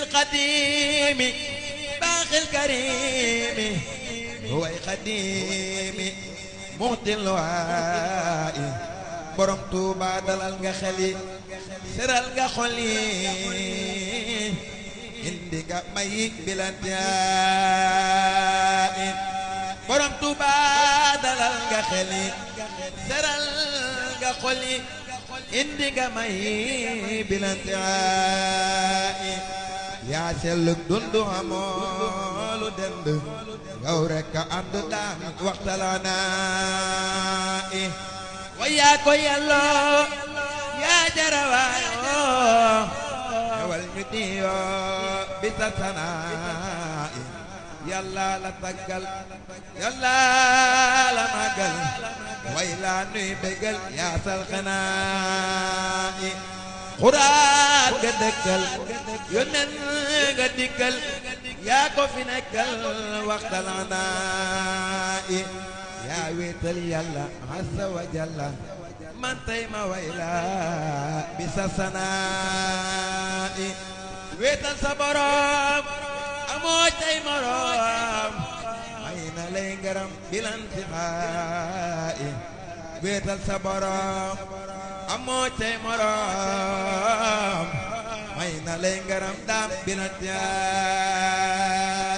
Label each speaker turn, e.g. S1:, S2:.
S1: القديم باقي الكريم هو القديم مهد الوائي borom Tuuba dalal nga xel yi seral nga xol yi indi nga may bilantiyaay borom Tuuba dalal nga xel yi seral nga xol yi indi nga may bilantiyaay yaa sellug dundu amoolu dend yow rekk ànd daan waxtalaanaay wayaa ko yàlloo yaa jarawaayo ñëwal ñu diyoo bisa sanaa yàlla la taggal yàlla la màggal way laa nuy bégal yaa sal xanaa xuraat nga dëkkal yónneen nga dikkal yaa ko fi nekkal waxtalanaa yaa wéetal yàlla azza wa jalla man tey ma wayla bisa sanaa wéetal sa borom amoo tey morom may na lay ngaram bilantiqaa wéetal sa borom amoo tey morom may na lay ngaram daam bilantiqaa